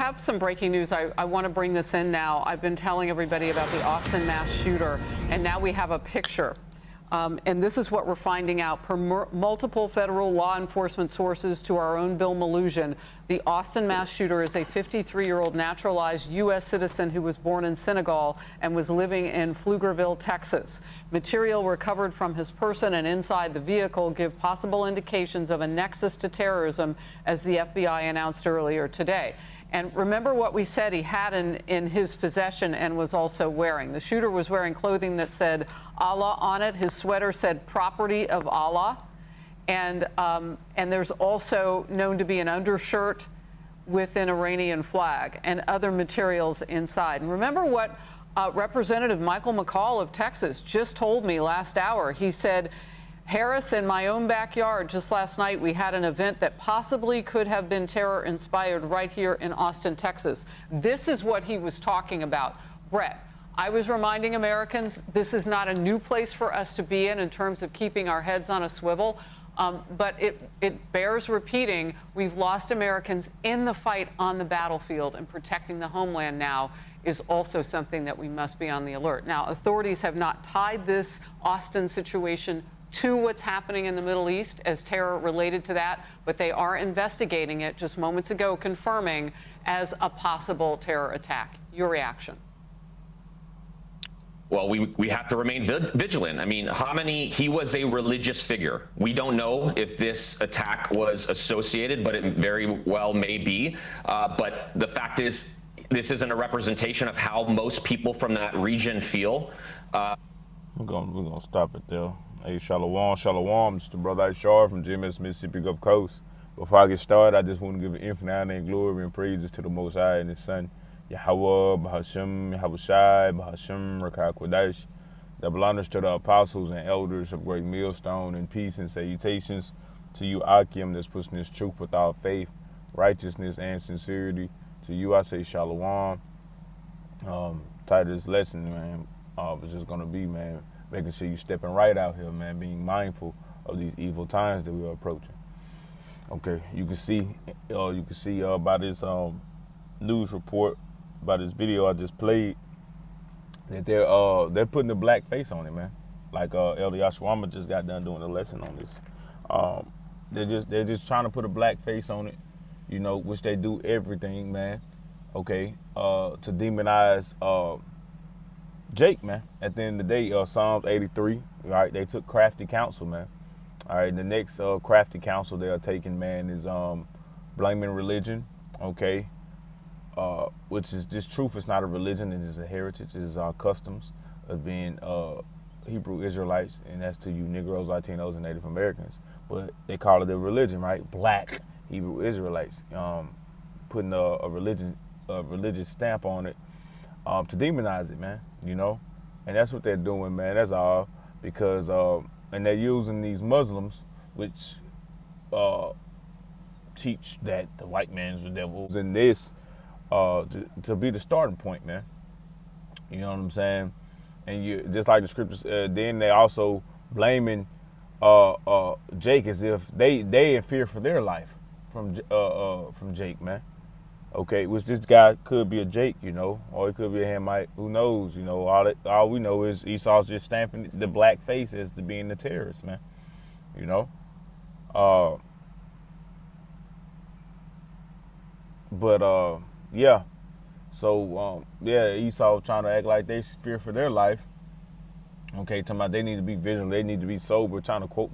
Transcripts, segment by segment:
have some breaking news. I want to bring this in now. I've been telling everybody about the Austin mass shooter, and now we have a picture. And this is what we're finding out. Per multiple federal law enforcement sources to our own Bill Malugin, the Austin mass shooter is a 53-year-old naturalized U.S. citizen who was born in Senegal and was living in Pflugerville, Texas. Material recovered from his person and inside the vehicle give possible indications of a nexus to terrorism, as the FBI announced earlier today. And remember what we said he had in his possession and was also wearing. The shooter was wearing clothing that said Allah on it. His sweater said property of Allah. And there's also known to be an undershirt with an Iranian flag and other materials inside. And remember what Representative Michael McCaul of Texas just told me last hour. He said, Harris, in my own backyard, just last night, we had an event that possibly could have been terror-inspired right here in Austin, Texas. This is what he was talking about. Brett, I was reminding Americans this is not a new place for us to be in terms of keeping our heads on a swivel. But it bears repeating, we've lost Americans in the fight on the battlefield, and protecting the homeland now is also something that we must be on the alert. Now, authorities have not tied this Austin situation to what's happening in the Middle East as terror related to that, but they are investigating it just moments ago, confirming as a possible terror attack. Your reaction? Well, we have to remain vigilant. I mean, Khamenei, he was a religious figure. We don't know if this attack was associated, but it very well may be. But the fact is, this isn't a representation of how most people from that region feel. We're gonna stop it there. Hey, Shalom, Shalom. It's the brother Ishar from GMS Mississippi Gulf Coast. Before I get started, I just want to give an infinite honor and glory and praises to the Most High and His Son, Yahweh, Bahashem, Yahweh Shai, Bahashem, Rakah Kodesh. Double honors to the apostles and elders of Great Millstone, and peace and salutations to you, Akim, that's pushing this truth without faith, righteousness, and sincerity. To you, I say Shalom. Title of this lesson, man, was just going to be, man, making sure you're stepping right out here, man, being mindful of these evil times that we are approaching. Okay, you can see by this news report, by this video I just played, that they're putting a black face on it, man. Like Elder Yashwama just got done doing a lesson on this. They're just trying to put a black face on it, you know, which they do everything, man. Okay, to demonize Jake, man. At the end of the day, Psalms 83, right? They took crafty counsel, man. All right, the next crafty counsel they are taking, man, is blaming religion, okay? Which is just truth. It's not a religion. It is a heritage. It is our customs of being Hebrew Israelites, and that's to you Negroes, Latinos, and Native Americans. But they call it a religion, right? Black Hebrew Israelites, putting a religious stamp on it to demonize it, man. You know, and that's what they're doing, man. That's all because and they're using these Muslims, which teach that the white man's the devil, and this to be the starting point, man. You know what I'm saying? And you just like the scriptures. Then they also blaming Jake as if they in fear for their life from Jake, man. Okay, which this guy could be a Jake, you know, or it could be a Hamite. Who knows? You know, all we know is Esau's just stamping the black face as to being the terrorist, man. You know, yeah. So yeah, Esau trying to act like they fear for their life. Okay, talking about they need to be vigilant, they need to be sober. Trying to quote,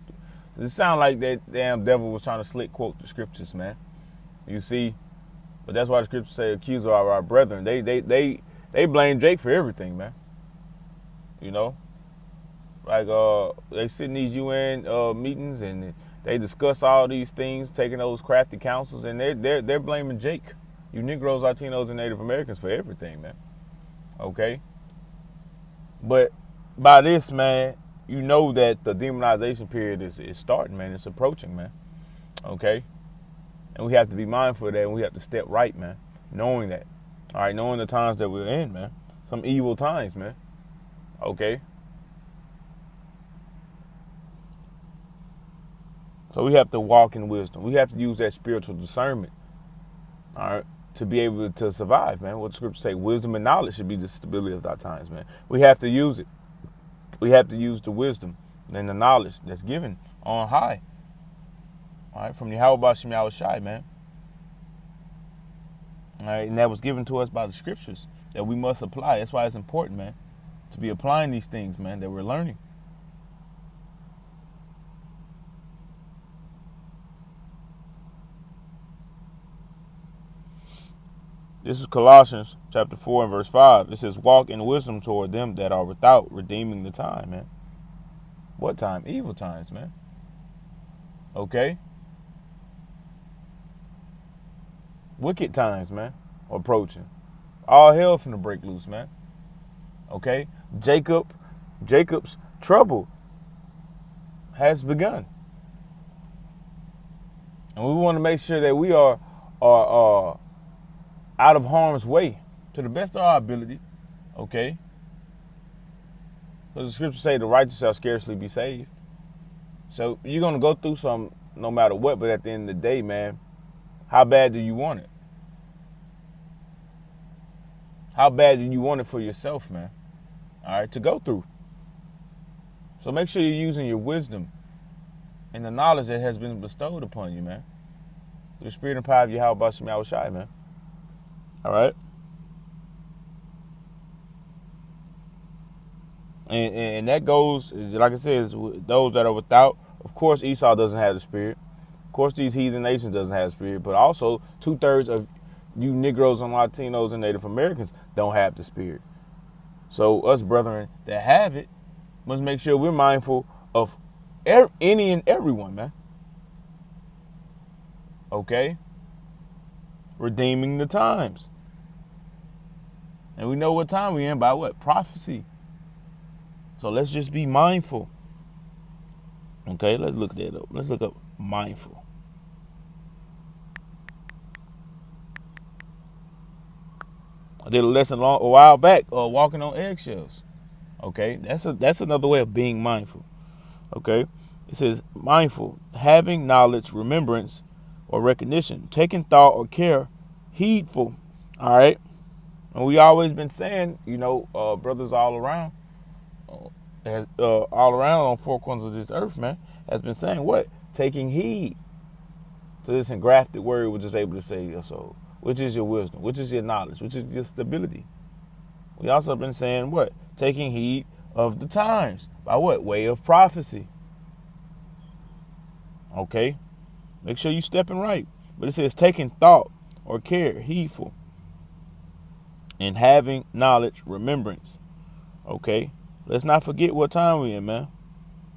it sound like that damn devil was trying to slick quote the scriptures, man. You see. But that's why the scriptures say accuser of our brethren. They blame Jake for everything, man. You know? Like they sit in these UN meetings and they discuss all these things, taking those crafty counsels, and they're blaming Jake, you Negroes, Latinos, and Native Americans for everything, man. Okay? But by this, man, you know that the demonization period is starting, man. It's approaching, man. Okay? And we have to be mindful of that, and we have to step right, man, knowing that. All right, knowing the times that we're in, man. Some evil times, man. Okay? So we have to walk in wisdom. We have to use that spiritual discernment, all right, to be able to survive, man. What the scriptures say, wisdom and knowledge should be the stability of our times, man. We have to use it. We have to use the wisdom and the knowledge that's given on high. All right, from Yahweh Bashim Yahweh Shai, man. All right, and that was given to us by the scriptures that we must apply. That's why it's important, man, to be applying these things, man, that we're learning. This is Colossians chapter 4 and verse 5. It says, walk in wisdom toward them that are without, redeeming the time, man. What time? Evil times, man. Okay? Wicked times, man, approaching. All hell finna break loose, man. Okay? Jacob's trouble has begun. And we want to make sure that we are out of harm's way to the best of our ability, okay? Because the scriptures say the righteous shall scarcely be saved. So you're going to go through some no matter what, but at the end of the day, man, how bad do you want it? How bad do you want it for yourself, man? All right, to go through. So make sure you're using your wisdom and the knowledge that has been bestowed upon you, man. Through the spirit and power of Yahweh Bashim Yahweh Shai, man. All right. And that goes, like I said, is those that are without. Of course, Esau doesn't have the spirit. Of course, these heathen nations doesn't have the spirit. But also, 2/3 of you Negroes and Latinos and Native Americans don't have the spirit. So us brethren that have it must make sure we're mindful of any and everyone, man. Okay? Redeeming the times. And we know what time we're in by what? Prophecy. So let's just be mindful. Okay, let's look that up. Let's look up mindful. I did a lesson a while back, walking on eggshells. Okay, that's another way of being mindful. Okay, it says mindful, having knowledge, remembrance, or recognition, taking thought or care, heedful. All right, and we always been saying, brothers all around, all around on four corners of this earth, man, has been saying what? Taking heed to this engrafted word, which is able to save your soul, which is your wisdom, which is your knowledge, which is your stability. We also been saying what? Taking heed of the times. By what? Way of prophecy. Okay? Make sure you stepping right. But it says taking thought or care, heedful. And having knowledge, remembrance. Okay? Let's not forget what time we're in, man.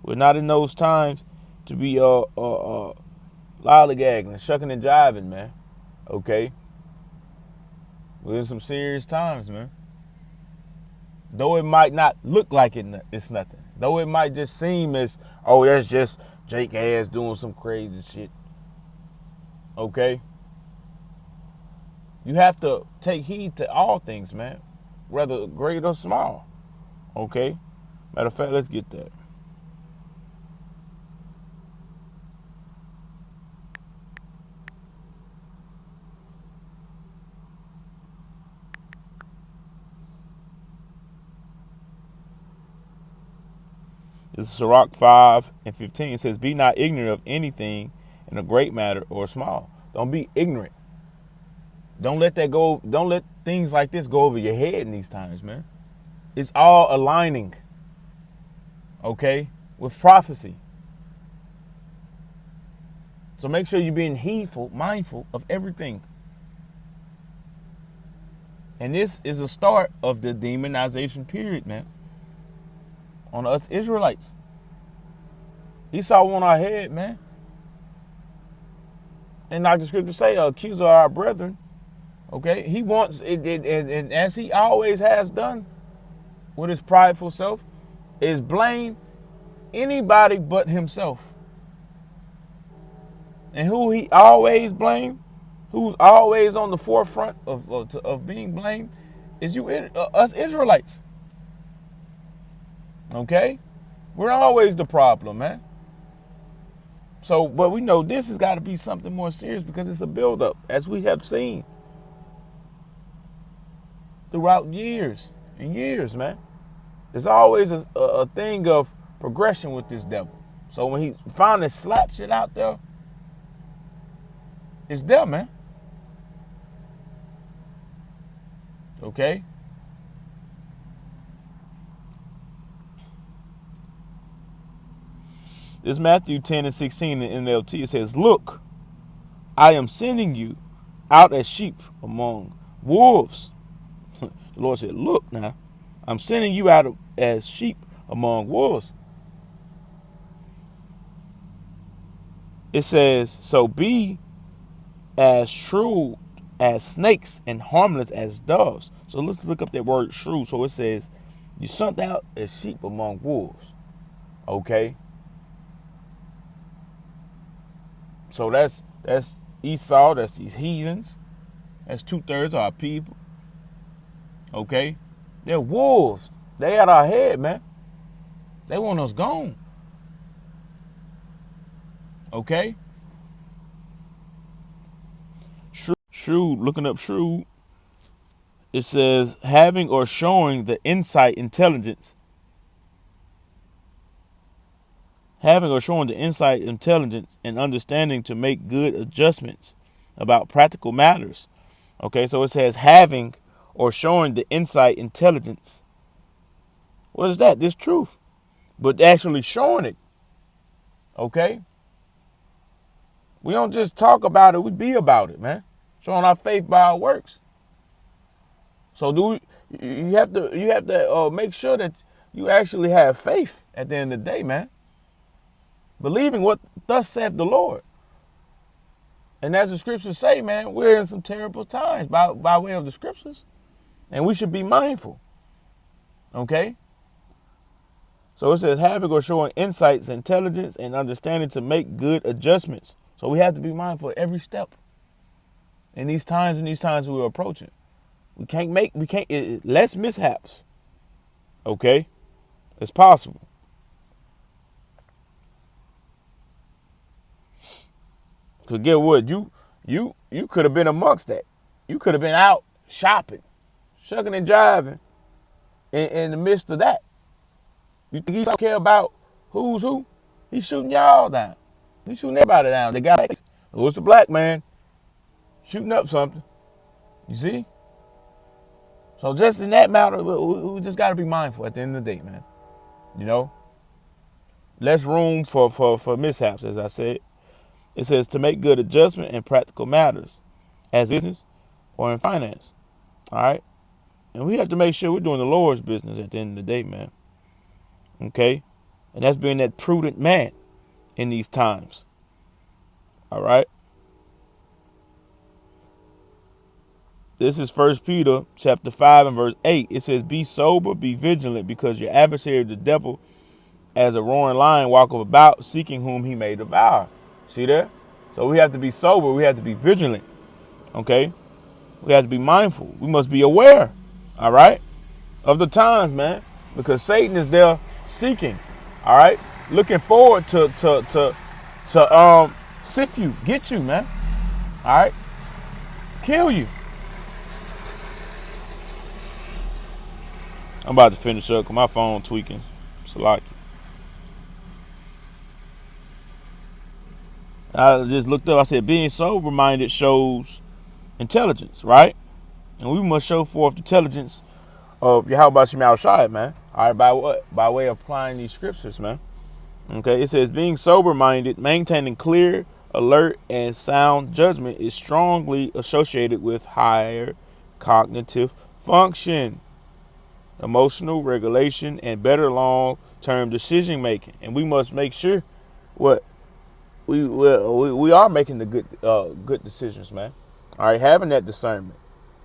We're not in those times to be lollygagging and shucking and jiving, man. Okay? We're in some serious times, man. Though it might not look like it's nothing. Though it might just seem as, oh, that's just Jake ass doing some crazy shit. Okay? You have to take heed to all things, man. Whether great or small. Okay? Matter of fact, let's get that. This is Sirach 5:15. It says, be not ignorant of anything in a great matter or small. Don't be ignorant. Don't let that go. Don't let things like this go over your head in these times, man. It's all aligning, okay, with prophecy. So make sure you're being heedful, mindful of everything. And this is a start of the demonization period, man, on us Israelites. Esau on our head, man. And like the scripture say, accuser of our brethren. Okay, he wants it, and as he always has done with his prideful self, is blame anybody but himself. And who he always blame, who's always on the forefront of being blamed, is us Israelites. Okay, we're always the problem, man. So, but we know this has got to be something more serious because it's a buildup, as we have seen. throughout years and years, man. There's always a thing of progression with this devil. So when he finally slaps it out there, it's there, man. Okay? This Matthew 10:16 in NLT. It says, "Look, I am sending you out as sheep among wolves." The Lord said, "Look now, I'm sending you out as sheep among wolves." It says, "So be as shrewd as snakes and harmless as doves." So let's look up that word shrewd. So it says, "You sent out as sheep among wolves." Okay. So that's Esau, that's these heathens. That's 2/3 of our people. Okay? They're wolves. They at our head, man. They want us gone. Okay? Shrewd, looking up shrewd, it says having or showing the insight, intelligence. Having or showing the insight, intelligence, and understanding to make good adjustments about practical matters. Okay, so it says having or showing the insight, intelligence. What is that? This truth. But actually showing it. Okay? We don't just talk about it, we be about it, man. Showing our faith by our works. So you have to make sure that you actually have faith at the end of the day, man. Believing what thus saith the Lord. And as the scriptures say, man, we're in some terrible times by way of the scriptures. And we should be mindful. Okay? So it says having or showing insights, intelligence, and understanding to make good adjustments. So we have to be mindful of every step. In these times we're approaching. Less mishaps. Okay? It's possible. Cause get what? You could have been amongst that. You could have been out shopping, shucking and jiving in the midst of that. You think he don't care about who's who? He's shooting y'all down. He's shooting everybody down. They got it was a black man shooting up something. You see? So just in that matter, we just got to be mindful at the end of the day, man. You know? Less room for mishaps, as I said. It says to make good adjustment in practical matters as business or in finance. All right? And we have to make sure we're doing the Lord's business at the end of the day, man. Okay? And that's being that prudent man in these times. All right? This is 1 Peter chapter 5 and verse 8. It says, "Be sober, be vigilant, because your adversary, the devil, as a roaring lion, walketh about, seeking whom he may devour." See there? So we have to be sober. We have to be vigilant. Okay? We have to be mindful. We must be aware. All right? Of the times, man. Because Satan is there seeking. All right? Looking forward to sift you, get you, man. All right? Kill you. I'm about to finish up because my phone tweaking. Salaki. I just looked up. I said, being sober-minded shows intelligence, right? And we must show forth the intelligence of Yahweh Shemel Shai, man. All right, by what? By way of applying these scriptures, man. Okay, it says, being sober-minded, maintaining clear, alert, and sound judgment is strongly associated with higher cognitive function, emotional regulation, and better long-term decision-making. And we must make sure what? We are making the good decisions, man. All right, having that discernment.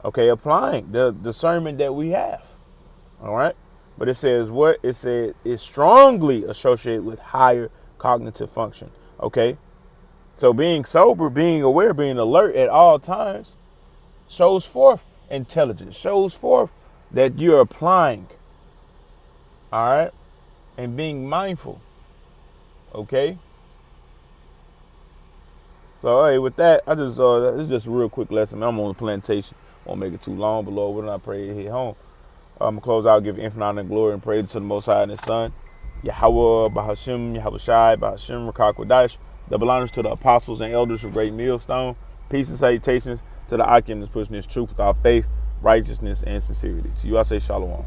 Okay, applying the discernment that we have. All right, but it says what? It says it's strongly associated with higher cognitive function. Okay, so being sober, being aware, being alert at all times shows forth intelligence, shows forth that you're applying. All right, and being mindful. Okay. So, hey, with that, this is just a real quick lesson. I'm on the plantation. Won't make it too long, but Lord, when I pray it hit home. I'm going to close out, give infinite honor and glory and praise to the Most High and His Son, Yahweh, Bahashim, Yahweh Shai, Bahashim, Rakakwadash. Double honors to the apostles and elders of Great Millstone. Peace and salutations to the Akim that's pushing this truth without faith, righteousness, and sincerity. To you I say shalom.